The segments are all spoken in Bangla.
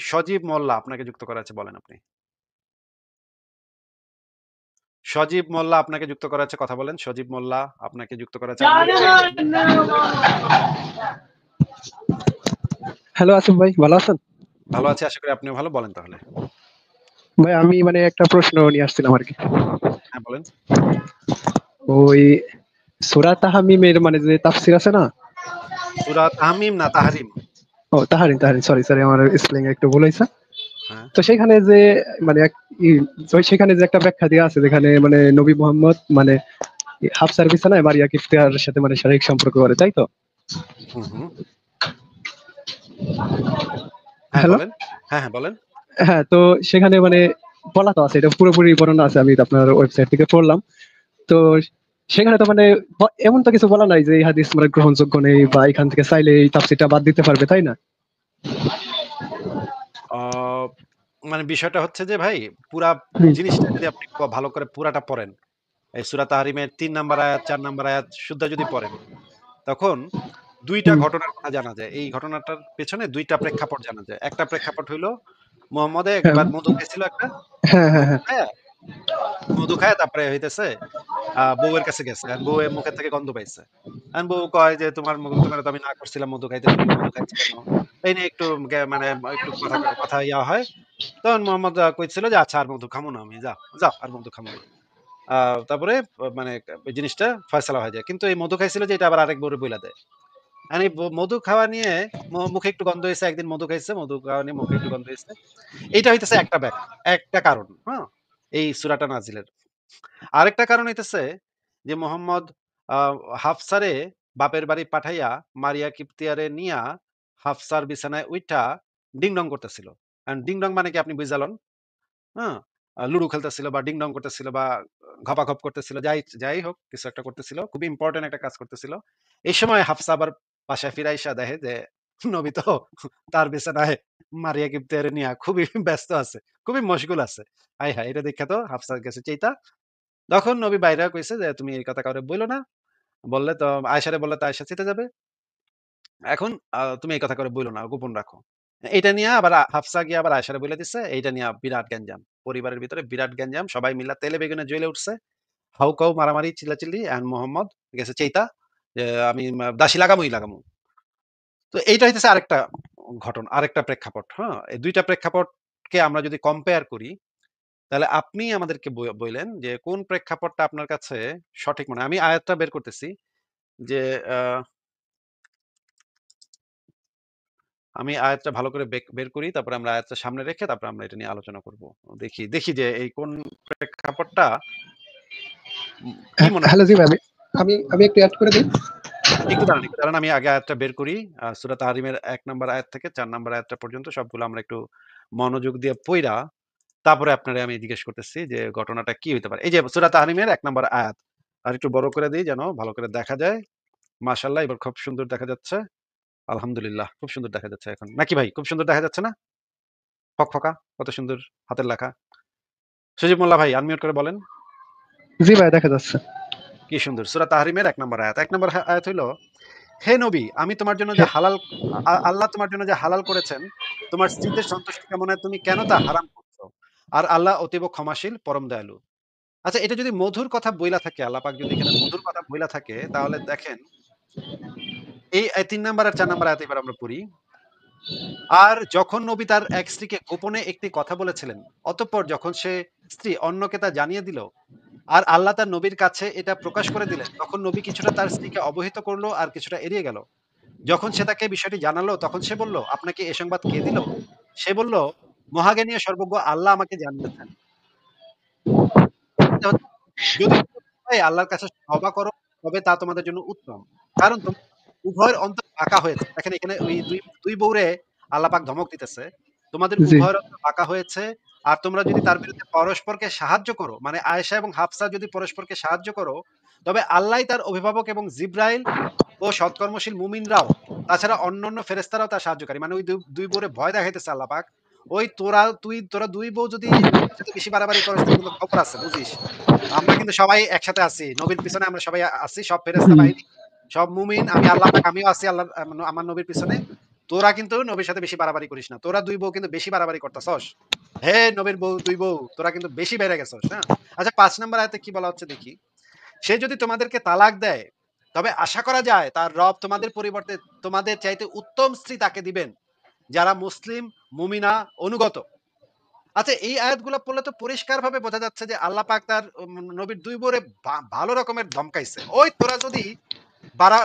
সজীব মোল্লা আপনাকে যুক্ত করা আছে, বলেন আপনি। সজীব মোল্লা আপনাকে যুক্ত করা আছে, কথা বলেন। সজীব মোল্লা আপনাকে যুক্ত করা আছে, আনমিউট করে বলেন। হ্যালো আসিফ ভাই, ভালো আছেন? ভালো আছি, আশা করি আপনিও ভালো। বলেন তাহলে। ভাই আমি মানে একটা প্রশ্ন নিয়ে আসছিলাম আর কি। হ্যাঁ বলেন। ওই সূরা তাহমিমের মানে যে তাফসীর আছে না? সূরা তাহমিম না তাহরিম? ও তাহরিম, তাহরিম, সরি সরি, আমার স্পেলিং একটু ভুল হয়েছে। হ্যাঁ। তো সেখানে যে মানে সেখানে যে একটা ব্যাখ্যা দেওয়া আছে যেখানে মানে নবী মোহাম্মদ মানে হাফসার বিছানায় মারিয়া কিফতিয়ার সাথে মানে শারীরিক সম্পর্ক করে, তাই তো? হুম হুম। হ্যাঁ হ্যালো। বলেন। হ্যাঁ হ্যাঁ বলেন। হ্যাঁ, তো সেখানে মানে বলা তো আছে, এটা পুরোপুরি বর্ণনা আছে, আমি আপনার ওয়েবসাইট থেকে পড়লাম। তো সেখানে তো মানে এমন তো কিছু বলা নাই যে এই হাদিস মানে গ্রহণযোগ্য নেই বা এখান থেকে চাইলে এই তাফসীরটা বাদ দিতে পারবে, তাই না? আহ, মানে বিষয়টা হচ্ছে যে ভাই, পুরা হুম, জিনিসটা যদি আপনি ভালো করে পুরাটা পড়েন, এই সূরা তাহরিমের ৩ নাম্বার আয়াত ৪ নাম্বার আয়াত শুদ্ধ যদি পড়েন, তখন ২ টা হুম। ঘটনার কথা জানা যায়। এই ঘটনাটার পেছনে ২ টা প্রেক্ষাপট জানা যায়। একটা প্রেক্ষাপট হইলো মুহাম্মদ হ্যাঁ, একবার মধু খাইছিল একটা। হ্যাঁ, হ্যাঁ, মধু হ্যাঁ। খায়া মধু খায়া তারপরে হইতেছে বউয়ের কাছে গেছে। আর বউ এর মুখের থেকে গন্ধ পাইছে। আর বউ কয় যে, তোমারে তো আমি না করছিলাম মধু খাইতে, তুমি মধু খাইছো কেন?" এই নিয়ে একটু মানে একটু কথা কথা ইয়া হয়। তখন মোহাম্মদ কইছিল যে, "আচ্ছা আর মধু খামু না আমি। যাও, যাও আর মধু খামু না।" আ তারপরে মানে এই জিনিসটা ফয়সালা হয়ে যায়। কিন্তু এই মধু খাইছিল যে এটা আবার আরেক বউরে বইলা দেয়। আর এই মধু খাওয়া নিয়ে মুখে একটু গন্ধ হইছে, একদিন মধু খাইছে, মধু খাওয়া নিয়ে মুখে একটু গন্ধ হইছে। এইটা হইতেছে একটা একটা কারণ, হ্যাঁ? এই সূরাটা নাজিলের। আরেকটা কারণ হইতেছে যে মোহাম্মদ আ হাফসারে বাপের বাড়ি পাঠাইয়া মারিয়া কিপ্তিয়ারে নিয়া হাফসার বিছানায় উইঠা ডিং-ডং করতেছিল। ডিং-ডং মানে কি আপনি বুইঝা লন? হ্যাঁ? লুডু খেলতেছিল বা ডিং-ডং করতেছিল বা ঘপাঘপ করতেছিল। যাই যাই হোক কিছু একটা করতেছিল। খুবই ইম্পোর্টেন্ট একটা কাজ করতেছিল। এই সময় হাফসা আবার বাসায় ফিরে আইসা দেখে যে নবী তো তার বিছানায় মারিয়া কিপ্তিয়ারে নিয়া খুবই ব্যস্ত আছে। খুবই মশগুল আছে। হায় হায়! এটা দেইখা তো হাফসার কাছে চাইতা। তখন নবী বাইরা কইছে যে, "তুমি এই কথা কাউরে বইলো না। বললে তো আয়েশারে বললে তো আয়েশা চেতে যাবে। এখন তুমি এই কথা কাউরে বইলো না, গোপন রাখো।" এইটা নিয়া আবার হাফসা গিয়া আবার আয়েশারে বইলা দিছে। এইটা নিয়া বিরাট গ্যাঞ্জাম। পরিবারের ভিতরে বিরাট গ্যাঞ্জাম। সবাই মিল্লা তেলে বেগুনে জ্বলে উঠছে। হাউ-কাউ মারামারি চিল্লাচিল্লি। মোহাম্মদ গেছে চেইতা যে, "আমি দাসী লাগামুই লাগামু।" তো এইটা হইতেছে আরেকটা আরেকটা প্রেক্ষাপট, হ্যাঁ? এই ২ টা প্রেক্ষাপটকে আমরা যদি কম্পেয়ার করি, তাহলে আপনি আমাদেরকে বইলেন যে কোন প্রেক্ষাপটটা আপনার কাছে সঠিক মনে হয়। আমি আয়াতটা বের করতেছি যে আ আমি আয়াতটা ভালো করে বের করি। তারপরে আমরা আয়াতটা সামনে রেখে তারপরে আমরা এটা নিয়ে আলোচনা করব। দেখি যে এই কোন প্রেক্ষাপটটা কি মনে হ্যালো, জি হচ্ছে? ভাই, আমি আমি আমি একটু এড করে দিই। একটু দাঁড়ান আমি আগে আয়াতটা বের করি। সূরা তাহরিমের ১ নাম্বার আয়াত থেকে ৪ নাম্বার আয়াতটা পর্যন্ত সবগুলো আমরা একটু মনোযোগ দিয়ে পইড়া তারপরে আপনারে আমি জিজ্ঞেস করতেছি যে ঘটনাটা কি হইতে পারে। এই যে সূরা তাহরিমের ১ নাম্বার আয়াত। আরেকটু বড় করে দেই যেন ভালো করে দেখা যায়। মাশাআল্লাহ এবার খুব সুন্দর দেখা যাচ্ছে। আলহামদুলিল্লাহ খুব সুন্দর দেখা যাচ্ছে এখন। নাকি ভাই খুব সুন্দর দেখা যাচ্ছে না? ফকফকা কত সুন্দর হাতের লেখা। সজীব মোল্লা ভাই আনমিউট করে বলেন। জি ভাই, দেখা যাচ্ছে। কি সুন্দর। সূরা তাহরিমের ১ নাম্বার আয়াত। ১ নাম্বার আয়াত হইলো, "হে নবী, আমি তোমার জন্য যে হ্যাঁ, হালাল আল্লাহ তোমার জন্য যে হালাল করেছেন, তোমার স্ত্রীদের সন্তুষ্টি কামনায় তুমি কেন তা হারাম করছো? আর আল্লাহ অতীব ক্ষমাশীল, পরম দয়ালু।" আচ্ছা এটা যদি মধুর কথা বইলা থাকে, আল্লাহ পাক যদি এখানে মধুর কথা বইলা থাকে, তাহলে দেখেন এই ৩ নাম্বার আর ৪ নাম্বার আয়াত এবার আমরা পড়ি। আর যখন নবী তার এক স্ত্রীকে গোপনে একটি কথা বলেছিলেন, অতঃপর যখন সে স্ত্রী অন্যকে তা জানিয়ে দিল, আর আল্লাহ তার নবীর কাছে এটা প্রকাশ করে দিলেন, তখন নবী কিছুটা তার স্ত্রীকে অবহিত করল আর কিছুটা এড়িয়ে গেল। যখন সে তাকে বিষয়টি জানালো, তখন সে বলল, "আপনাকে এ সংবাদ কে দিল?" সে বলল, "মহাজ্ঞানী ও সর্বজ্ঞ আল্লাহ আমাকে জানিয়েছেন।" এটা হচ্ছে, যদি তোমরা আল্লাহর কাছে তওবা করো, তবে তা তোমাদের জন্য উত্তম। কারণ উভয়ের অন্তর বাঁকা হয়েছে। দেখেন এখানে ওই ২ বউরে আল্লাহ পাক ধমক দিতেছে। তোমাদের জি। উভয়ের অন্তর বাঁকা হয়েছে। আর তোমরা যদি তার বিরুদ্ধে পরস্পরকে সাহায্য করো, মানে আয়েশা এবং হাফসা যদি পরস্পরকে সাহায্য করো, তবে আল্লাহই তার অভিভাবক এবং জিবরাইল ও সৎকর্মশীল মুমিনরাও, তাছাড়া অন্যান্য ফেরেশতারাও তার সাহায্যকারী। মানে ওই ২ বউরে ভয় দেখাইতেছে আল্লাহ পাক। ওই তোরা ২ বউ যদি নবীর সাথে বেশি বাড়াবাড়ি করস তাহলে কিন্তু খবর আছে বুঝিস। আমরা কিন্তু সবাই একসাথে আছি। নবীর পিছনে আমরা সবাই আছি। সব ফেরেশতা হুম, বাহিনী, সব মুমিন। আমি আল্লাহ পাক আমিও আছি আল্লাহর আমার নবীর পিছনে। তোরা কিন্তু নবীর সাথে বেশি বাড়াবাড়ি করিস না। তোরা ২ বউ কিন্তু বেশি বাড়াবাড়ি করতাছস। হে নবীর বউ ২ বউ, তোরা কিন্তু বেশি বেড়ে গেছস, হ্যাঁ? আচ্ছা ৫ নাম্বার আয়াতে কি বলা হচ্ছে দেখি। সে যদি তোমাদেরকে তালাক দেয়, তবে আশা করা যায় তার রব তোমাদের পরিবর্তে তোমাদের চাইতে উত্তম স্ত্রী তাকে দিবেন, যারা মুসলিম, মুমিনা, অনুগত। আচ্ছা এই আয়াতগুলা পড়লে তো পরিষ্কারভাবে বোঝা যাচ্ছে যে আল্লাহ পাক তার নবীর ২ বউরে ভালো রকমের ধমকাইছে। ওই তোরা যদি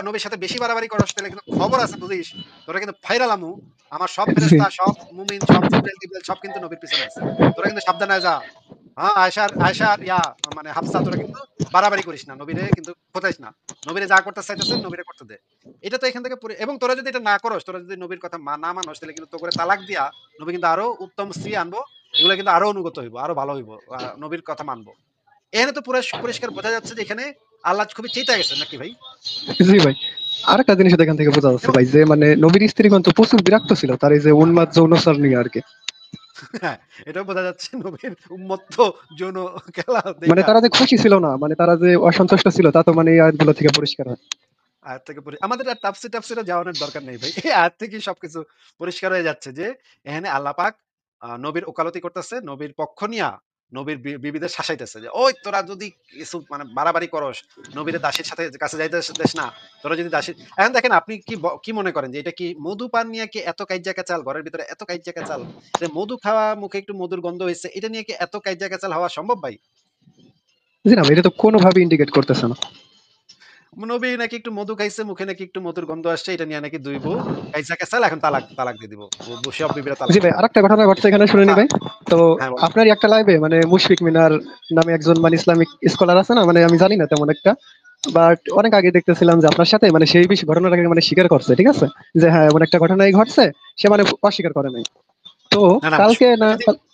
নবীর সাথে বেশি বাড়াবাড়ি করস তাহলে কিন্তু খবর আছে বুঝিস। তোরা কিন্তু ফাইরালামু। আমার সব জি। ফেরেশতা, সব মুমিন, সব জিবরাইল টিবরাইল সব কিন্তু নবীর পিছনে আছে। তোরা কিন্তু সাবধান হয়ে যা। হ্যাঁ, আয়েশার মানে হাফসা তোরা কিন্তু বাড়াবাড়ি করিস না। নবীরে কিন্তু খোঁচাইস না। নবীরে যা করতে চাইতেছে নবীরে করতে দে। এটা তো এখান থেকে এবং তোরা যদি এটা না করস, তোরা যদি নবীর কথা না মানস তাহলে কিন্তু তোকে তালাক দিয়া নবী কিন্তু আরো উত্তম স্ত্রী আনবো। এগুলা কিন্তু আরো অনুগত হইব, আরো ভালো হইব। নবীর কথা মানবো। এখানে তো পুরা পরিষ্কার বোঝা যাচ্ছে যে এখানে আল্লাহ খুবই চেইতা গেছেন নাকি ভাই? জি ভাই। আরেকটা জিনিস এখান থেকে বোঝা যাচ্ছে এবং ভাই যে মানে নবীর স্ত্রীগণ তো প্রচুর বিরক্ত ছিল তার এই যে উন্মাদ যৌনচার নিয়ে আরকি। হ্যাঁ, এটাও বোঝা যাচ্ছে নবীর উন্মত্ত যৌন খেলা মানে দেইখা তারা যে খুশি ছিল না, মানে তারা যে অসন্তুষ্ট ছিল তা তো মানে এই আয়াতগুলো থেকে পরিষ্কার হয়। আয়াত থেকে আমাদের আর তাফসীরে যাওয়ানোর দরকার নেই ভাই। এই আয়াত থেকেই সবকিছু পরিষ্কার হয়ে যাচ্ছে যে এখানে আল্লাহ পাক নবীর ওকালতি করতেছে, নবীর পক্ষ নিয়া নবীর বিবিদের শাসাইতেছে যে, "ওই তোরা যদি কিছু মানে বাড়াবাড়ি করস, নবীর দাসীর সাথে কাছে যাইতে দেস না। তোরা যদি দাসী।" এখন দেখেন আপনি কি মনে করেন যে এটা কি মধু পান নিয়ে কি এত কাইজ্জা কেচাল, ঘরের ভিতরে এত কাইজ্জা কেচাল, যে মধু খাওয়া মুখে একটু মধুর গন্ধ হইছে, এটা নিয়ে কি এত কাইজ্জা কেচাল হওয়া সম্ভব ভাই? জি না ভাই, এটা তো কোনোভাবে ইন্ডিকেট করতেছে না। নবী নাকি একটু মধু খাইছে, মুখে নাকি একটু মধুর গন্ধ আসছে। এটা নিয়ে নাকি ২ বউ কাইজা কেচাল এখন তালাক তালাক দিয়ে দিব। সব বিবিরা তালাক জি ভাই, দিয়ে দিব। আরেকটা ঘটনা ঘটছে এখানে শুনে নি হ্যাঁ, ভাই। তো হ্যাঁ বলেন। আপনারই একটা লাইভে মানে মুশফিক মিনার নামে একজন মানে ইসলামিক স্কলার আছে না, মানে আমি জানি না তেমন একটা, বাট অনেক আগে দেখতেছিলাম যে আপনার সাথে মানে সেই বিষয় ঘটনাটাকে মানে স্বীকার করছে, ঠিক আছে, যে হ্যাঁ এমন একটা ঘটনাই ঘটছে, সে মানে অস্বীকার করে নাই। তো না, না কালকে মুশফিক না মিনার যদি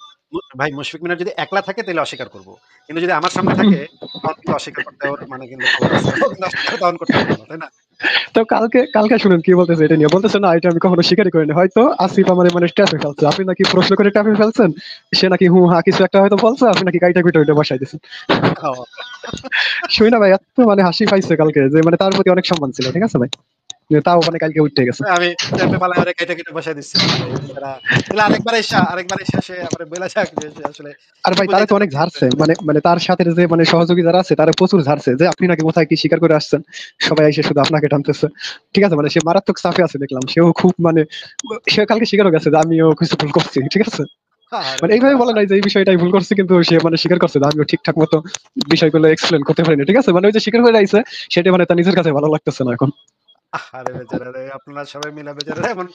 ভাই মুশফিক মিনার যদি একলা থাকে তাহলে অস্বীকার করব। কিন্তু যদি আমার সামনে থাকে তখন কিন্তু অস্বীকার করতে ওর মানে কিন্তু খবর আছে। ও কিন্তু অস্বীকার তখন করতে পারবে না, তাই না? তো কালকে কালকে শুনুন কি বলতেছে এটা নিয়ে, বলতেছে না এটা আমি কখনো স্বীকারই করিনি, হয়তো আসিফ আমার মানে ট্যাপে ফেলছে, আপনি নাকি প্রশ্ন করে ট্যাপে ফেলছেন, সে নাকি হু হা কিছু একটা হয়তো বলছে, আপনি নাকি গাইটা গুইটা ওইটা বসাই দিয়েছেন। ও শুই না ভাই, এত মানে হাসি পাইছে কালকে যে মানে তার প্রতি অনেক সম্মান ছিল, ঠিক আছে ভাই, যে তাও মানে কালকে উঠে গেছে। আমি ট্যাপে ফালায় ওরে কেটে, কেটে বসায় দিচ্ছিলাম ভাই। বেচারা তাহলে আরেকবার এসে সে আমারে বইলা যাক যে সে আসলে আর কি ভাই তারা বুঝাইতে তো অনেক চাচ্ছে ঝাড়ছে, বিষয়টা। মানে মানে তার সাথে যে মানে সহযোগী যারা আছে তারা প্রচুর ঝাড়ছে যে আপনি নাকি কোথায় কি স্বীকার করে আসছেন, সবাই এসে শুধু আপনাকে টানতেছে, ঠিক আছে, মানে সে মারাত্মক চাপে আছে দেখলাম, সেও খুব মানে সে কালকে স্বীকারও গেছে যে আমিও কিছু ভুল করছি, ঠিক আছে, আরে মানে এইভাবে বেচারা। বলে নাই যে এই বিষয়টাই ভুল করছে, কিন্তু সে মানে স্বীকার করছে যে আমিও ঠিকঠাক মতো বিষয়গুলো এক্সপ্লেন করতে পারিনি, ঠিক আছে, মানে ওই যে স্বীকার করে আইছে, সেটা মানে তার নিজের কাছে ভালো লাগতেছে না এখন। আহারে বেচারা রে! আপনারা সবাই মিলে বেচারারে এমন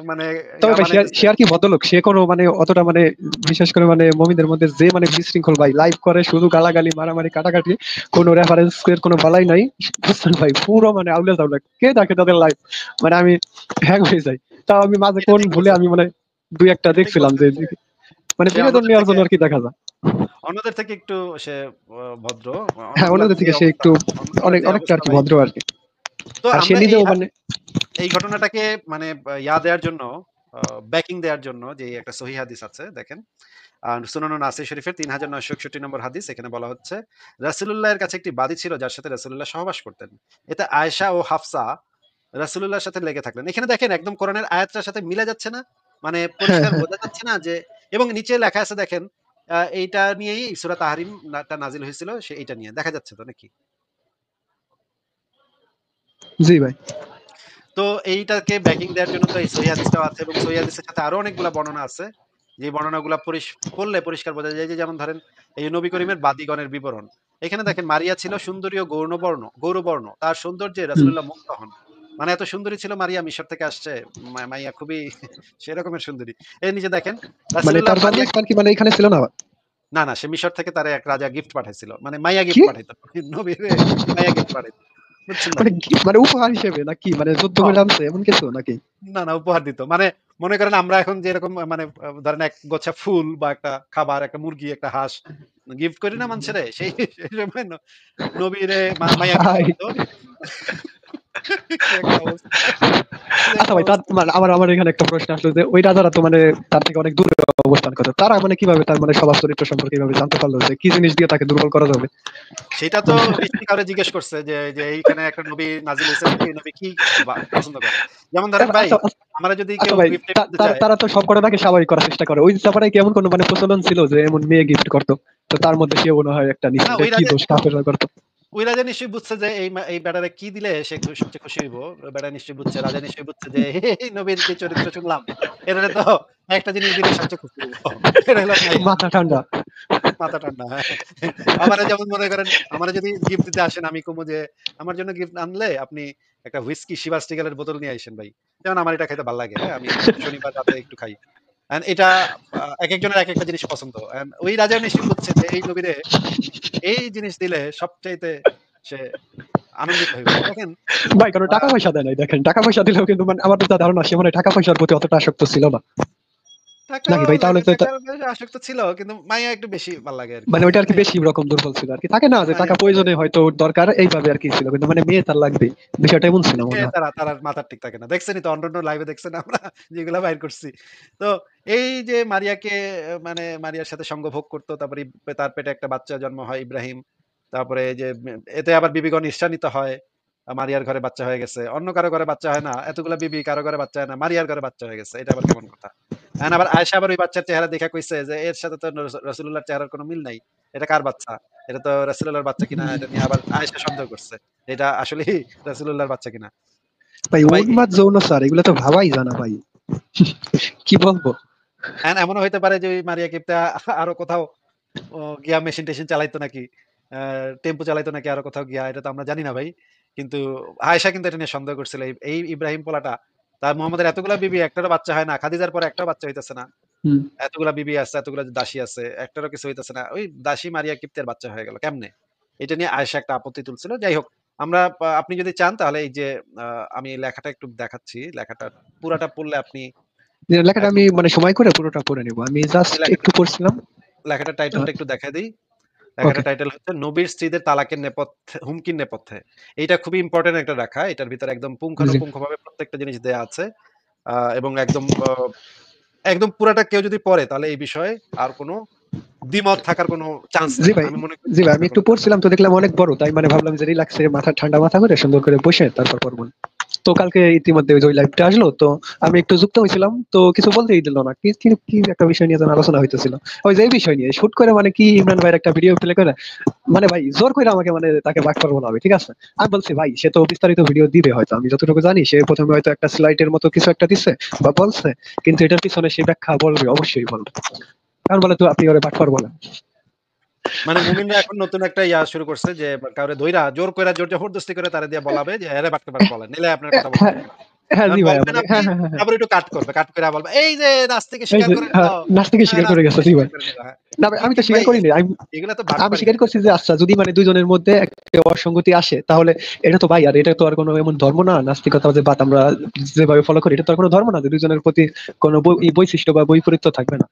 মানে তবে ভাই সে বানাইতেছেন। সে আর কি ভদ্রলোক, সে কোনো মানে অতটা মানে বিশেষ করে মানে মমিনদের মধ্যে যে মানে বিশৃঙ্খল ভাই, লাইভ করে শুধু গালাগালি মারামারি কাটাকাটি, কোনো রেফারেন্স এর কোনো বালাই নাই, বুঝছেন ভাই, পুরো মানে আউলে দাউলে কে দেখে তাদের লাইভ, মানে আমি হ্যাং হয়ে যাই। তাও আমি মাঝে এটা কোন ঠিক ভুলে বলছেন। আমি মানে দুই একটা এটা ঠিক দেখছিলাম বলছেন যে যে মানে সে বিনোদন অন্যদের নেওয়ার থেকে জন্য আর কি দেখা যায়। অন্যদের থেকে একটু সে ভদ্র। হ্যাঁ, অন্যগুলার অন্যদের যে থেকে সে অবস্থা একটু অন্যগুলার অনেক যে অনেকটা আর অবস্থা কি ভাই। ভদ্র আর কি। তো আর সে আমরা নিজেও মানে এই ঘটনাটাকে মানে দেওয়ার জন্য ব্যাকিং দেওয়ার জন্য যে একটা সহিহ হাদিস আছে দেখেন। সুনান নাসাই শরীফের ৩৯৬১ নম্বর হাদিস এখানে বলা হচ্ছে, রাসূলুল্লাহর কাছে একটি বাদী ছিল যার সাথে রাসূলুল্লাহ সহবাস করতেন। এতে আয়েশা ও হাফসা রাসূলুল্লাহর সাথে লেগে থাকলেন। এখানে দেখেন একদম কোরআনের আয়াতটার সাথে মিলে যাচ্ছে না? মানে হ্যাঁ পরিষ্কার হ্যাঁ বোঝা যাচ্ছে না যে এবং নিচে লেখা আছে দেখেন এইটা নিয়েই সূরা তাহরিম টা নাজিল হয়েছিল এইটা নিয়ে। দেখা যাচ্ছে তো নাকি? জি ভাই। তো এইটাকে ব্যাকিং দেওয়ার জন্য তো এই সহিহ হাদিসটাও আছে এবং সহিহ হাদিসের সাথে আরো অনেকগুলা বর্ণনা আছে। যে বর্ণনাগুলা পড়লে পরিষ্কার বোঝা যায় যে যেমন ধরেন এই নবী করিমের বাদীগণের বিবরণ। এখানে দেখেন মারিয়া ছিল সুন্দরী ও গৌরবর্ণ। তার সৌন্দর্যে হুম। রাসূলুল্লাহ মুগ্ধ হন। মানে এত সুন্দরী ছিল মারিয়া, মিশর থেকে আসছে। মাইয়া খুবই সেরকমের সুন্দরী। এর নিচে দেখেন মানে রাসূলুল্লাহ তার মারিয়াকে জন্মস্থান কি মানে এখানে ছিল না? না, না সে মিশর থেকে তারে এক রাজা গিফট পাঠাইছিল। মানে মাইয়া কি গিফট পাঠাইতো। নবীরে মাইয়া গিফট পাঠাইতো। বুঝছেন মানে ভাই? মানে উপহার হিসেবে নাকি, মানে যুদ্ধ হ্যাঁ। করে আনছে এমন কিছু নাকি? না, না উপহার দিত। মানে মনে করেন আমরা এখন যেরকম মানে ধরেন এক গোছা ফুল বা একটা খাবার, একটা মুরগি, একটা হাঁস গিফট করি না মানুষেরে? সেই সেই সময় নবীরে মাইয়া গিফট ভাই করতো। কি একটা অবস্থা। কি আচ্ছা একটা ভাই, তার অবস্থা। মানে আমার এখানে একটা প্রশ্ন আসলো যে ওই রাজারা তো মানে তার থেকে অনেক দূরে অবস্থান করতো, তারা মানে কিভাবে তার মানে স্বভাব চরিত্র সম্পর্কে কিভাবে জানতে পারলো যে কি জিনিস দিয়ে তাকে দুর্বল করা যাবে? সেটা তো নিশ্চয়ই কাউরে জিজ্ঞেস করছে যে, যে এইখানে একটা নবী নাজিল হইছে, এই নবী কি পছন্দ করে? যেমন ধরেন ভাই, আচ্ছা আমারে যদি আচ্ছা কেউ ভাই, গিফট দিতে চায়, তারা তো সব ঘটনাকে স্বাভাবিক করার চেষ্টা করে, ওই ব্যাপারে কি এমন কোনো মানে প্রচলন ছিল যে এমন মেয়ে গিফট করতো, তো তার মধ্যে সে মনে হয় একটা নিচে, না এটা কি দোষ কাফেররা করতো? ওই রাজা নিশ্চয়ই বুঝছে যে এই বেটারে কি দিলে সে সবচেয়ে খুশি হইব। ওই বেটা নিশ্চয়ই বুঝছে, রাজা নিশ্চয়ই বুঝছে যে এই নবীর যে চরিত্র শুনলাম, এটারে তো একটা জিনিস দিলে সবচেয়ে খুশি হইব। এটা হলো মাইয়া। মাথা ঠান্ডা। মাথা ঠান্ডা। হ্যাঁ। আমারে যেমন মনে করেন, আমারে যদি গিফট দিতে আসেন, আমি কমু যে, "আমার জন্য গিফট আনলে আপনি একটা হুইস্কি শিভাস টিগেলের বোতল নিয়ে আইসেন ভাই।" যেমন আমার এটা খাইতে ভাল লাগে। হ্যাঁ? আমি শনিবার রাতে একটু খাই। এটা একেকজনের একেকটা জিনিস পছন্দ। ওই রাজা নিশ্চয়ই বুঝছে যে এই নবীরে এই জিনিস দিলে সবচাইতে সে আনন্দিত হইব। দেখেন ভাই কারণ আ টাকা পয়সা দেয় নাই, দেখেন টাকা পয়সা দিলেও কিন্তু মানে আমার যা ধারণা সে মানে টাকা পয়সার প্রতি অতটা আসক্ত ছিল না, নাকি ভাই? তাহলে তো টাকার বেশি আসক্ত ছিল কিন্তু মাইয়া একটু বেশি ভাল লাগে আরকি। মানে ওইটা আর কি বেশি রকম দুর্বল ছিল আর কি, থাকে না যে টাকা মাইয়া মাইয়া প্রয়োজনে হয়তো দরকার এইভাবে আর কি ছিল, কিন্তু মানে মেয়ে তার লাগবে, বিষয়টা এমন ছিল সে মনে হয়। তারা মাথার ঠিক থাকে না। দেখছেনই তো অন্যান্য লাইভে দেখছেন আমরা যেগুলা বাইর করছি। তো এই যে মারিয়াকে মানে মারিয়ার সাথে সঙ্গভোগ করত। তারপরে তার পেটে একটা বাচ্চা জন্ম হয় ইব্রাহিম। তারপরে এই যে এতে আবার বিবিগণ ঈর্ষান্বিত হয়। মারিয়ার ঘরে বাচ্চা হয়ে গেছে। অন্য কারো ঘরে বাচ্চা হয় না। এতগুলা বিবি কারো ঘরে বাচ্চা হয় না। মারিয়ার ঘরে বাচ্চা হয়ে গেছে। এটা আবার কেমন কথা? এখন আবার আয়েশা আবার ওই বাচ্চার চেহারা দেখে কইছে যে এর সাথে তো রাসূলুল্লাহর চেহারার কোনো মিল নাই। এটা কার বাচ্চা? এটা তো রাসূলুল্লাহর বাচ্চা কিনা, এটা নিয়ে আবার আয়েশা সন্দেহ করছে। এটা আসলেই রাসূলুল্লাহর বাচ্চা কিনা। ভাই তো ভাই উন্মাদ যৌনচার এগুলো তো ভাবাই জানা ভাই, কি বলবো। এমনও হইতে পারে যে ওই মারিয়া কিপ্টা আরো কোথাও গিয়া মেশিন-টেশিন চালাইতো নাকি। আ টেম্পো চালাইতো নাকি আরো কোথাও গিয়া, এটা তো আমরা জানি না ভাই। কিন্তু আয়েশা কিন্তু এটা নিয়ে সন্দেহ করছিল। এই ইব্রাহিম পোলাটা, তার মোহাম্মদের এতগুলা বিবি, একটারও বাচ্চা হয় না। খাদিজার পরে একটাও বাচ্চা হইতেছে না। হুম। এতগুলা বিবি আছে, এতগুলা দাসী আছে, একটারও কিছু হইতেছে না। ওই দাসী মারিয়া কিপ্তের বাচ্চা হয়ে গেল কেমনে? এটা নিয়ে আয়েশা একটা আপত্তি তুলছিল। যাই হোক, আমরা আপনি যদি চান তাহলে এই যে আ আমি লেখাটা একটু দেখাচ্ছি। লেখাটা পুরাটা পড়লে আপনি লেখাটা আমি একদম মানে সময় করে পুরোটা পড়ে নিব, আমি আমি জাস্ট একটু পড়ছিলাম। লেখাটার টাইটেলটা একটু দেখায় দেই। ওকে। লেখাটার টাইটেল হচ্ছে নবীর স্ত্রীদের তালাকের নেপথ্যে, হুমকির নেপথ্যে। এইটা খুবই ইম্পোর্টেন্ট একটা লেখা। এটার ভিতরে একদম জি। পুঙ্খানুপুঙ্খভাবে প্রত্যেকটা জিনিস দেয়া আছে। এবং একদম পুরাটা কেউ যদি পড়ে তাহলে এই বিষয়ে আর কোন দ্বিমত থাকার কোন চান্স জি নাই। ভাই, আমি মনে করি জি ভাই, দ্বিমত আমি থাকার একটু কোন চান্স পড়ছিলাম তো দেখলাম অনেক বড়, তাই মানে ভাবলাম যে রিল্যাক্সে মাথা ঠান্ডা মাথা করে সুন্দর করে বসে তারপর পড়বো। তো কালকে ইতিমধ্যে ওই লাইভটা আসলো, তো আমি একটু যুক্ত হয়েছিলাম, তো কিছু বলতেই দিল না, কি কি কি একটা বিষয় নিয়ে যেন আলোচনা হইতেছিল, ওই যে এই বিষয় নিয়ে শুট করে মানে কি ইমরান ভাইয়ের একটা ভিডিও প্লে করে মানে ভাই জোর করে আমাকে মানে তাকে বাক করবো না হবে, ঠিক আছে? আমি বলছি ভাই সে তো বিস্তারিত ভিডিও দিবে হয়তো, আমি যতটুকু জানি সে প্রথমে হয়তো একটা স্লাইডের মতো কিছু একটা দিচ্ছে বা বলছে, কিন্তু এটার পিছনে সে ব্যাখ্যা বলবে, অবশ্যই বলবে। কারণ বলে তো আপনি ওরে বাটপার বলেন। মানে মুমিনরা এখন নতুন একটা শুরু করছে যে কাউরে ধইরা জোর কইরা জোর জবরদস্তি করে তারে দিয়ে বলাবে যে এরে বাটতে পারে বলেন। নাইলে আপনার কথা বলতে হ্যাঁ, পারবে না। হ্যাঁ, এখন জি ভাইয়া, বলবেন মানে আপনি, হ্যাঁ, হ্যাঁ, হ্যাঁ, হ্যাঁ। তারপরে একটু কাট করবে। কাট কইরা বলবে, "এই যে নাচ থেকে এই স্বীকার যে করে নিল। নাচ থেকে স্বীকার করে নাচ গেছে, থেকে জি ভাই। স্বীকার করে নিল।" হ্যাঁ। না ভাই, আমি তো ভাই স্বীকার করিনি, এগুলা তো আমি বাটপারি স্বীকার ভাই। করছি যে আচ্ছা যদি মানে দুজনের মধ্যে একটা অসঙ্গতি আসে তাহলে এটা তো ভাই, আর এটা তো আর কোনো এমন ধর্ম না, নাস্তিকতা যে বাত আমরা যেভাবে ফলো করি এটা তো আর কোনো ধর্ম না যে দুজনের প্রতি কোনো বৈশিষ্ট্য বা বৈপরীত্য থাকবে না।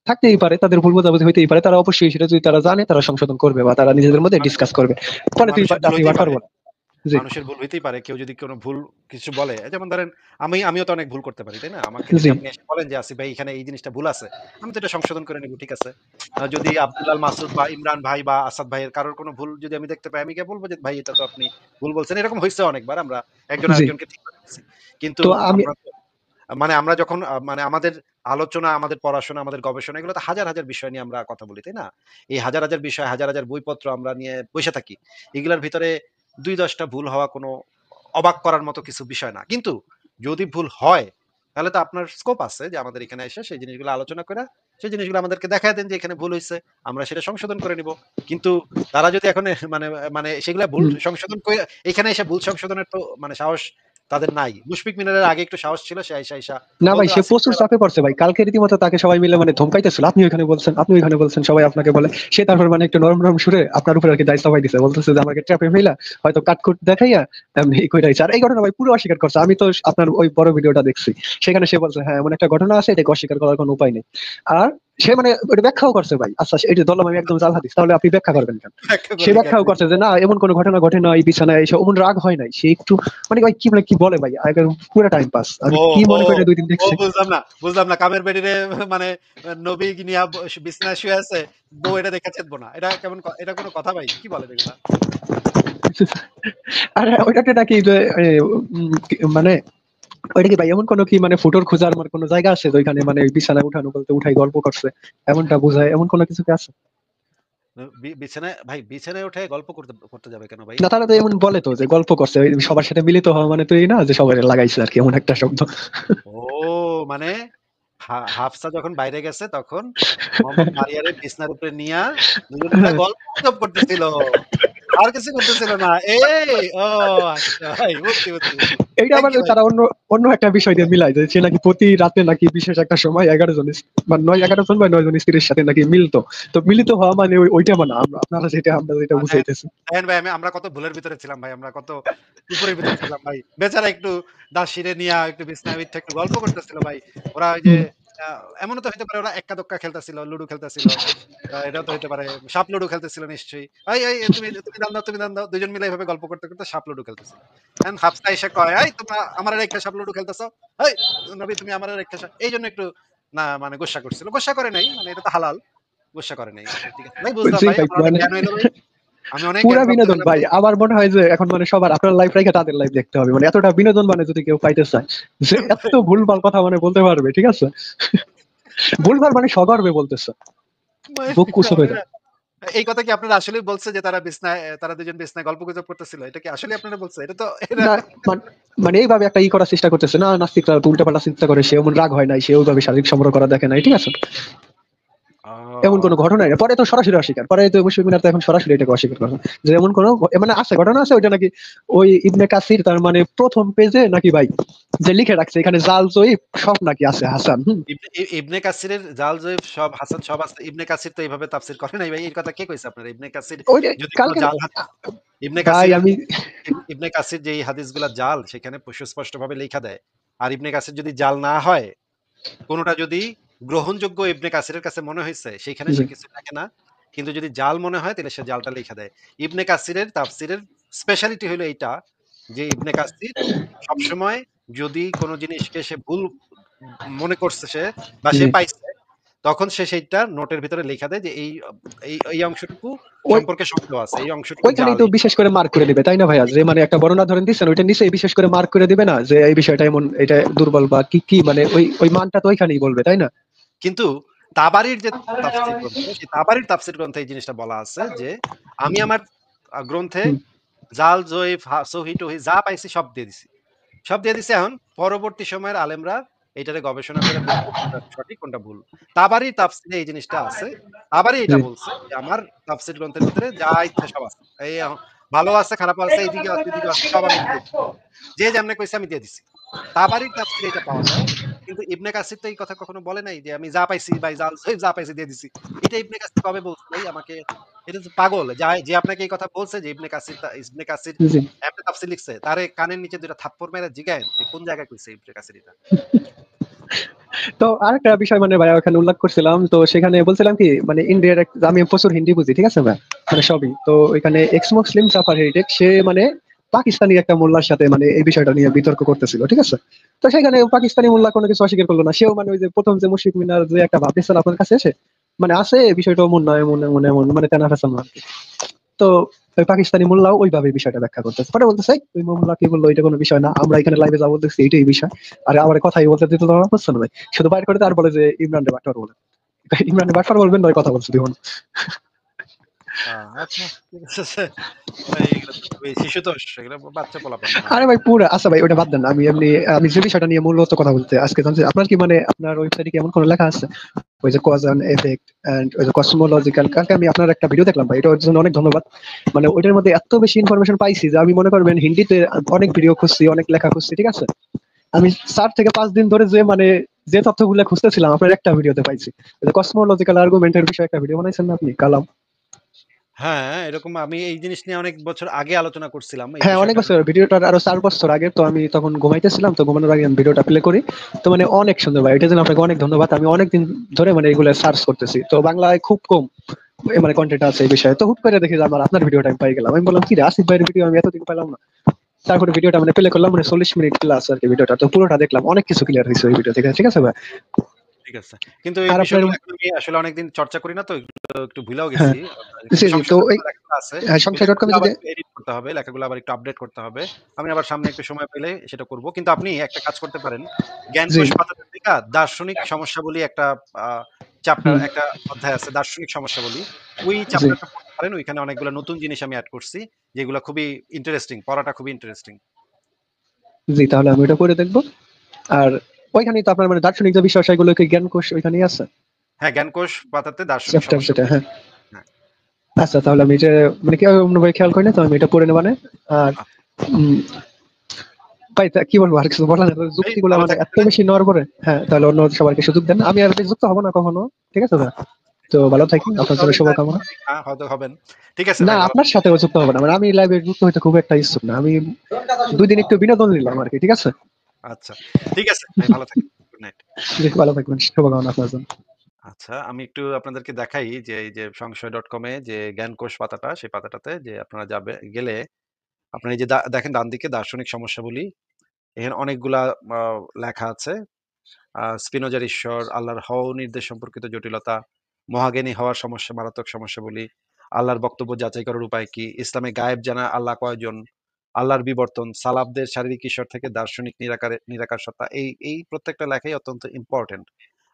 থাকতেই পারে, তাদের ভুল বোঝাবুঝি হইতেই পারে, তারা অবশ্যই সেটা যদি তারা জানে তারা সংশোধন করবে বা তারা নিজেদের মধ্যে মানুষের ডিসকাস করবে। পরে তুই মানুষের ভুল আপনি হইতেই বাটপার পারে। বলেন। জি। মানুষের ভুল হইতেই পারে। কেউ যদি কোনো ভুল কিছু বলে, যেমন ধরেন আমিও তো অনেক ভুল করতে পারি, তাই না? আমাকে যদি জি। আপনি এসে বলেন যে, "আসিফ ভাই এখানে এই জিনিসটা ভুল আছে।" আমি তো এটা সংশোধন করে নিব, ঠিক আছে? যদি আব্দুল আল মাসুদ বা ইমরান ভাই বা আসাদ ভাইয়ের কারোর কোনো ভুল যদি আমি দেখতে পাই, আমি গিয়ে বলব যে, "ভাই এটা তো আপনি ভুল বলছেন।" এরকম হইছে অনেকবার, আমরা একজন জি। আরেকজনকে ঠিক করে দিচ্ছি। কিন্তু তো আমি আমরা তো মানে আমরা যখন মানে আমাদের আলোচনা, আমাদের পড়াশোনা, আমাদের গবেষণা এগুলোতে হাজার, হাজার বিষয় নিয়ে আমরা কথা বলি, তাই না? এই হাজার, হাজার বিষয়, হাজার, হাজার বইপত্র আমরা নিয়ে বইসা থাকি। এগুলার ভিতরে ২-১০ টা ভুল হওয়া কোনো অবাক করার মতো কিছু বিষয় না। কিন্তু যদি ভুল হয়, তাহলে তো আপনার স্কোপ আছে যে আমাদের এখানে এসে সেই জিনিসগুলো আলোচনা কইরা, সেই জিনিসগুলো আমাদেরকে দেখায় দেন যে এখানে ভুল হইছে। আমরা সেটা সংশোধন করে নিব। কিন্তু তারা যদি এখন মানে মানে সেগুলা ভুল হুম। সংশোধন কইরা এখানে এসে ভুল সংশোধনের তো মানে সাহস তাদের নাই। মুশফিক মিনারের আগে একটু সাহস ছিল। সে আইসা না ভাই, বলতো, সে "আসিফ প্রচুর ভাইয়া চাপে পড়ছে ভাই, কালকে রীতিমতো তাকে সবাই মিলে মানে ধমকাইতেছিল, আপনি ওইখানে বলছেন, আপনি ওইখানে বলছেন, সবাই আপনাকে বলে। সে তারপর মানে একটু নরম নরম সুরে আপনার উপরে আর কি দায় চাপাই দিছে, বলতেছে যে আমাকে ট্র্যাপে ফেলা হয়তো কাটকুট দেখাইয়া এমনি কইরাইছে। আর এই ঘটনা ভাই পুরো অস্বীকার করছে, আমি তো আপনার ওই বড় ভিডিওটা দেখছি, সেখানে সে বলছে হ্যাঁ এমন একটা ঘটনা আছে, এটাকে অস্বীকার করার কোনো উপায় নেই। আর সে মানে ওটা ব্যাখ্যাও করছে ভাই। আচ্ছা এটা ধরলাম আমি একদম জাল হাদিস, তাহলে আপনি ব্যাখ্যা করবেন কেন? ব্যাখ্যা সে করি কেন? ব্যাখ্যাও করছে যে না এমন কোনো ঘটনা ঘটে না এই বিছানায় এসে, অমন রাগ হয় নাই, সে একটু মানে ভাই কি বলে ভাই আগের পুরো টাইম পাস। আমি ও, কি ও, মনে করে 2 দিন ও দেখছি। বুঝলাম না। কামের বেডিরে মানে নবী নিয়া বিছানায় শুয়ে আছে, বউ এটা দেখে চেতবো না। এটা কেমন এটা কোনো কথা ভাই? কি বলেন এগুলা? আরে ওইটাতে নাকি যে মানে ওইটা কি ভাই এমন কোনো কি মানে ফুটোর খোঁজার মানে কোনো জায়গা আছে যেখানে মানে ওই বিছানায় উঠানো বলতে উঠাই গল্প করছে, এমনটা বোঝায় এমন কোনো কিছু কি আছে? বিছানায় ভাই বিছানায় উঠে গল্প করতে করতে যাবে কেন ভাই? না তাহলে তো এমন বলে তো যে গল্প করছে ওই সবার সাথে মিলিত হওয়া মানে তো এই না যে সবাই লাগাইছে আর কি এমন একটা শব্দ। ও মানে হাফসা যখন বাইরে গেছে তখন মোহাম্মদ মারিয়ারে বিছানার উপরে নিয়া দুজন মিলে গল্প গুজব করতেছিল। আর কিছু করতেছিল না। ও আচ্ছা ভাই, বুঝছি। এইটা থ্যাংক আবার ইউ ভাই। তারা অন্য অন্য একটা বিষয় দিয়ে মিলায় যে সে নাকি প্রতি রাতে নাকি বিশেষ একটা সময় 11 জন বা 11 জন বা 9 জন স্ত্রীর সাথে নাকি মিলতো। তো মিলিত হওয়া মানে ওইটা মানে আমরা যেটা দেখেন, বুঝাইতেছি। দেখেন ভাই আমরা কত ভুলের ভিতরে ছিলাম ভাই। আমরা কত কুপুরের ভিতরে ছিলাম ভাই। বেচারা একটু দাসিরে নিয়া একটু বিছানায় উইঠা একটু গল্প করতেছিল ভাই। ওরা ওই যে হুম। আ এমনও তো হইতে পারে ওরা এক্কা দোক্কা খেলতেছিল, লুডু খেলতেছিল। এটাও তো হইতে পারে। সাপ লুডু খেলতেছিল নিশ্চয়ই। এই তুমি তুমি দান দাও। ২ জন মিলে এভাবে গল্প করতে সাপ লুডু খেলতেছিল। এখন হাফসা এসে কয়, "এই তোমরা আমারে রাইখা সাপ লুডু খেলতেছো? এই নবী তুমি আমারে রাইখা এইজন্য একটু না মানে গোস্সা করছিল। গোস্সা করে নাই। মানে এটা তো হালাল। গোস্সা করে নাই। ঠিক আছে। ভাই বুঝলাম জি ভাই। ভাই আমার অনেক মানে জ্ঞান হইলো ভাই। আমি অনেক পুরা জ্ঞানপ্রাপ্ত বিনোদন হইলাম ভাই। ভাই। আমার মনে হয় যে এখন মানে সবার আপনার লাইফ রেখে তাদের লাইফ দেখতে হবে, মানে এতটা বিনোদন মানে যদি কেউ পাইতে চায় যে এত ভুলভাল কথা মানে বলতে পারবে, ঠিক আছে? ভুলভাল মানে সগর্বে বলতেছে, বুক কুসুম হয়ে যায়। এই কথা কি আপনারা আসলেই বলছে যে তারা ২ জন বিছনায় গল্পগুজব করতেছিল? এটা কি আসলেই আপনারা বলছে? এটা তো এটা না মানে এইভাবে একটা করার চেষ্টা করতেছে না, নাস্তিকরা তো উল্টাপাল্টা চিন্তা করে, সে এমন রাগ হয় নাই, সে ওইভাবে শারীরিক সম্পর্ক করা দেখে নাই, ঠিক আছে? এমন ও কোনো ঘটনাই না, পরে তো সরাসরি অস্বীকার, পরে তো মুশফিক মিনার তো এখন সরাসরি এটাকে অস্বীকার করে যে এমন কোনো মানে আছে, ঘটনা আছে ওইটা নাকি ওই ইবনে কাসির তার মানে প্রথম পেজে নাকি ভাই যে লিখে রাখছে এখানে জাল জয়ীফ সব নাকি আছে হাসান। ইবনে কাসিরের জাল জয়ীফ সব হাসান সব আছে। ইবনে কাসির তো এইভাবে তাফসীর করে নাই ভাই। এই কথা কে কইছে আপনার? ইবনে কাসির ওই যে যদি কোন কালকে জাল ইবনে ভাই কাসিরের আমি ইবনে কাসির যেই হাদিসগুলা জাল সেখানে সুস্পষ্টভাবে লেখা দেয়। আর ইবনে কাসির যদি জাল না হয়, কোনটা যদি গ্রহণযোগ্য ইবনে কাসিরের কাছে মনে হইছে, সেইখানে জি সে কিছু লেখে না। কিন্তু যদি জাল মনে হয় তাহলে সে জালটা লিখা দেয়। ইবনে কাসিরের তাফসীরের স্পেশালিটি হইলো এইটা যে ইবনে কাসির সবসময় যদি কোন জিনিসকে সে ভুল মনে করছে সে বা সে জি পাইছে, তখন সে সেইটা নোটের ভিতরে লিখা দেয় যে এই অংশটুকু ওই সম্পর্কে সন্দেহ আছে। এই অংশটুকু ওইখানেই জাল। তো বিশেষ করে মার্ক করে দিবে তাই না ভাইয়া, যে মানে একটা বর্ণনা ধরেন দিচ্ছেন ওইটা নিচে বিশেষ করে মার্ক করে দিবে না যে এই বিষয়টা এমন, এটা দুর্বল বা কি কি মানে ওই ওই মানটা তো ওইখানেই বলবে তাই না? কিন্তু তাবারির যে তাফসীর গ্রন্থ, সেই তাবারির তাফসীর গ্রন্থে এই জিনিসটা বলা আছে যে, আমি আমার গ্রন্থে হুম। জাল, জয়ীফ, সহি টহি যা পাইছি সব দিয়ে দিছি। সব দিয়ে দিছি, এখন পরবর্তী সময়ের আলেমরা এইটারে গবেষণা করে বুঝবে কোনটা সঠিক কোনটা ভুল। তাবারির তাফসীরে এই জিনিসটা আছে। তাবারি এটা জি। বলছে যে আমার তাফসীর গ্রন্থের ভিতরে যা ইচ্ছা সব আছে। এই ভালো আছে, খারাপ আছে, এইদিকে আছে, ওইদিকে আছে, সব আমি দিয়ে দিছি। যে যেমনে কইছে আমি দিয়ে দিছি। তাবারির তাফসীরে এটা পাওয়া যায়। কিন্তু ইবনে কাসির তো এই কথা কখনো বলে নাই যে আমি যা পাইছি ভাই যা পাইছি দিয়ে দিছি। এটা ইবনে কাসির কবে বলছে ভাই আমাকে? এটা তো পাগল। যে আপনাকে এই কথা বলছে যে ইবনে কাসির জি। এমনে তাফসীর লিখছে। তারে কানের নিচে ২ টা থাপ্পড় মাইরা জিগায়েন যে কোন জায়গায় কইছে ইবনে কাসির এটা। তো আরেকটা বিষয় মানে ভাইয়া ওখানে উল্লেখ করছিলাম, তো সেখানে বলছিলাম কি মানে ইন্ডিয়ার আমি প্রচুর হিন্দি বুঝি, ঠিক আছে ভাই, মানে সবই তো ওইখানে এক্স মুসলিম জাফর হেরিটেক সে মানে পাকিস্তানি একটা মোল্লার সাথে মানে এই বিষয়টা নিয়ে বিতর্ক করতেছিল, ঠিক আছে? তো সেখানে পাকিস্তানি মোল্লা কোনো কিছু অস্বীকার করলো না, সেও মানে ওই যে প্রথম যে মুশফিক মিনার যে একটা ভাব দিচ্ছিল আপনার কাছে এসে মানে আছে এই বিষয়টা এমন নয় এমন এমন এমন মানে তেনা ফেসাল না। তো ওই পাকিস্তানি মোল্লাও ওইভাবে বিষয়টা ব্যাখ্যা করতেছে, পরে বলতেছে ওই মোল্লা কি বললো এটা কোনো বিষয় না, আমরা এখানে লাইভে যা বলতেছি এটাই বিষয়। আর আমার কথাই বলতে দিতে তো বুঝছো না ভাই, শুধু বাইর করে আর বলে যে ইমরান রে বাটপার বলে। ইমরান রে বাটপার বলবেন নয় কথা বলছে দেখুন। আচ্ছা ঠিক আছে। ভাই এগুলো তো খুবই শিশুতোষ। এগুলো বাচ্চা পোলাপান মনে আরে হয়। ভাই পুরো আচ্ছা ভাই ওটা বাদ দেন, আমি এমনি আমি যে বিষয়টা নিয়ে মূলত কথা বলতে আজকে জানছি আপনার কি মানে আপনার ওয়েবসাইটে কি এমন কোনো লেখা আছে ওই যে কজ এন্ড এফেক্ট এন্ড ওই যে কসমোলজিক্যাল, কালকে আমি আপনার একটা ভিডিও দেখলাম ভাই, এটার জন্য অনেক ধন্যবাদ। মানে ওইটার মধ্যে এত বেশি ইনফরমেশন পাইছি যে আমি মনে করবেন হিন্দিতে অনেক ভিডিও খুঁজছি, অনেক লেখা খুঁজছি, ঠিক আছে? আমি 4 থেকে 5 দিন ধরে যে মানে যে তথ্যগুলো খুঁজতেছিলাম আপনার একটা ভিডিওতে পাইছি। কসমোলজিক্যাল আর্গুমেন্টের বিষয়ে একটা ভিডিও বানাইছেন না আপনি কালাম? হ্যাঁ, এরকম আমি এই জিনিস নিয়ে অনেক বছর আগে আলোচনা করছিলাম এই হ্যাঁ, অনেক বিষয়টা বছর নিয়ে। ভিডিওটার আরো ৪ বছর আগে তো আমি তখন ঘুমাইতেছিলাম। তো ঘুমানোর আগে আমি ভিডিওটা প্লে করি। তো মানে অনেক সুন্দর ভাই। এটার জন্য আপনাকে অনেক ধন্যবাদ। আমি অনেকদিন ধরে মানে এগুলো সার্চ করতেছি। তো বাংলায় খুব কম মানে কনটেন্ট আছে এই বিষয়ে। তো হুট করে দেখি যে আমার আপনার ভিডিওটা আমি পাই গেলাম। আমি বললাম কি রে আসিফ ভাইয়ের ভিডিও আমি এতদিন পেলাম না। তারপরে ভিডিওটা মানে প্লে করলাম মানে ৪০ মিনিট প্লাস আরকি ভিডিওটা। তো পুরোটা দেখলাম। অনেক কিছু ক্লিয়ার হইছে ওই ভিডিও থেকে। ঠিক আছে ভাই? ঠিক আছে। কিন্তু এই আর আপনার বিষয়গুলো এখন আমি আসলে অনেকদিন চর্চা করি না তো এগুলো একটু ভুলেও হ্যাঁ, গেছি। জি, কিন্তু জি। তো এই সংশোধন লেখাগুলো আছে। ওই সংশয়.com লেখাগুলো এ আবার যদি একটু এডিট করতে হবে। লেখাগুলো আবার একটু আপডেট করতে হবে। আমি আবার সামনে একটু সময় পেলে সেটা করব। কিন্তু আপনি একটা কাজ করতে পারেন। জি, জ্ঞানকোষ পাতাতে দেখা দার্শনিক সমস্যাবলী একটা আ চ্যাপ্টার হুম, একটা অধ্যায় আছে দার্শনিক সমস্যাবলী। ওই জি, চ্যাপ্টারটা পড়তে পারেন। ওইখানে অনেকগুলো নতুন জিনিস আমি এড করছি। যেগুলো খুবই ইন্টারেস্টিং। পড়াটা খুবই ইন্টারেস্টিং। জি, তাহলে আমি ওটা করে দেখব। আর ওইখানেই তো আপনার মানে দার্শনিক যে বিষয় সেগুলো কি জ্ঞানকোষ ওইখানেই আছে? হ্যাঁ, জ্ঞানকোষ পাতাতে দার্শনিক চ্যাপ্টার যেটা সমস্যাবলী। হ্যাঁ। হ্যাঁ, আচ্ছা তাহলে আমি যে মানে কি অন্যভাবে খেয়াল করি না তো আমি এটা পড়ে নেবানে। আর আচ্ছা। উম ভাই কি বলবো আর কিছু বলার নেই। এই যুক্তিগুলো ভালো মানে থাকবেন এত তাহলে? বেশি নেওয়ার পরে হ্যাঁ, তাহলে অন্য সবাইকে সুযোগ দেন। আমি আর যুক্ত হব না কখনো। ঠিক আছে ভাই? আচ্ছা। তো ভালো থাকেন। কখনো যুক্ত আপনার জন্য হবেন না এরকম শুভকামনা। সঠিক না, হয়তো হবেন। ঠিক আছে না ভাই ভালো আপনার থাকবেন। সাথেও যুক্ত হব না। মানে আমি লাইভে যুক্ত হইতে খুব একটা ইচ্ছুক না। আমি ২ দিন একটু বিনোদন নিলাম আরকি। ঠিক আছে? আচ্ছা। ঠিক আছে ভাই ভালো থাকেন। Good night. জি, ভালো থাকবেন। শুভকামনা আপনার জন্য। আচ্ছা আমি একটু আপনাদেরকে দেখাই যে এই যে সংশয়.com এ যে জ্ঞানকোষ পাতাটা সেই পাতাটাতে যে আপনারা গেলে আপনারা এই যে দেখেন ডান দিকে দার্শনিক সমস্যাবলী। এখানে অনেকগুলা আ লেখা আছে। স্পিনোজার ঈশ্বর, আল্লাহর হও নির্দেশ সম্পর্কিত জটিলতা, মহাজ্ঞানী হওয়ার সমস্যা, মারাত্মক সমস্যাবলী, আল্লাহর বক্তব্য যাচাই করার উপায় কি, ইসলামে গায়েব জানা আল্লাহ কয়জন, আল্লাহর বিবর্তন, সালাফদের শারীরিক ঈশ্বর থেকে দার্শনিক নিরাকার সত্তা। এই প্রত্যেকটা লেখাই অত্যন্ত ইম্পোর্টেন্ট।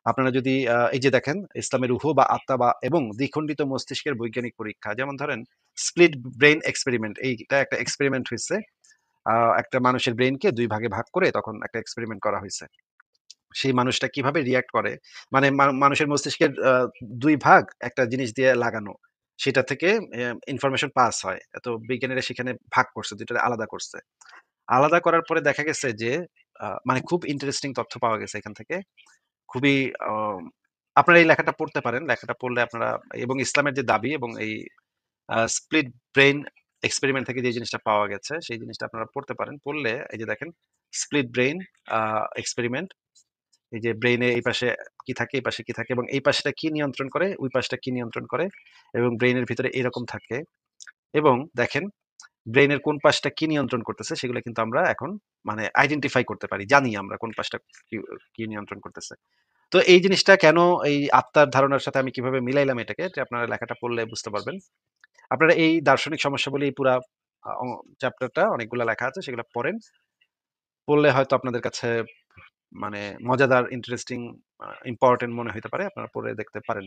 আপনারা যদি এই যে দেখেন ইসলামের রুহ বা আত্মা বা এবং দ্বিখণ্ডিত মস্তিষ্কের বৈজ্ঞানিক পরীক্ষা। যেমন ধরেন স্প্লিট ব্রেইন এক্সপেরিমেন্ট। এইটা একটা এক্সপেরিমেন্ট হইছে। একটা মানুষের ব্রেইনকে ২ ভাগে ভাগ করে তখন একটা এক্সপেরিমেন্ট করা হইছে। সেই মানুষটা কিভাবে রিঅ্যাক্ট করে মানে মানুষের মস্তিষ্কের ২ ভাগ একটা জিনিস দিয়ে লাগানো। সেটা থেকে ইনফরমেশন পাস হয়। তো বিজ্ঞানীরা সেখানে ভাগ করছে, ২ টা আলাদা করছে। আলাদা করার পরে দেখা গেছে যে মানে খুব ইন্টারেস্টিং তথ্য পাওয়া গেছে এখান থেকে। খুবই আ আপনারা এই লেখাটা পড়তে পারেন। লেখাটা পড়লে আপনারা এবং ইসলামের যে দাবি এবং এই স্প্লিট ব্রেইন এক্সপেরিমেন্ট থেকে যে জিনিসটা পাওয়া গেছে, সেই জিনিসটা আপনারা পড়তে পারেন। পড়লে এই যে দেখেন স্প্লিট ব্রেইন আ এক্সপেরিমেন্ট এই যে ব্রেইনে এই পাশে কি থাকে, এই পাশে কি থাকে এবং এই পাশটা কি নিয়ন্ত্রণ করে, ওই পাশটা কি নিয়ন্ত্রণ করে এবং ব্রেইনের ভিতরে এরকম থাকে এবং দেখেন ব্রেইনের কোন পাশটা কি নিয়ন্ত্রণ করতেছে সেগুলো কিন্তু আমরা এখন মানে আইডেন্টিফাই করতে পারি। জানি আমরা কোন পাশটা কি কি নিয়ন্ত্রণ করতেছে। তো এই জিনিসটা কেন এই আত্মার ধারণার সাথে আমি কিভাবে মিলাইলাম এটাকে এটা আপনারা লেখাটা পড়লে বুঝতে পারবেন। আপনারা এই দার্শনিক সমস্যা বলে এই পুরা আ অ চ্যাপ্টারটা অনেকগুলা লেখা আছে সেগুলা পড়েন। পড়লে হয়তো আপনাদের কাছে মানে মজাদার, ইন্টারেস্টিং, ইম্পোর্টেন্ট মনে হইতে পারে। আপনারা পড়ে দেখতে পারেন।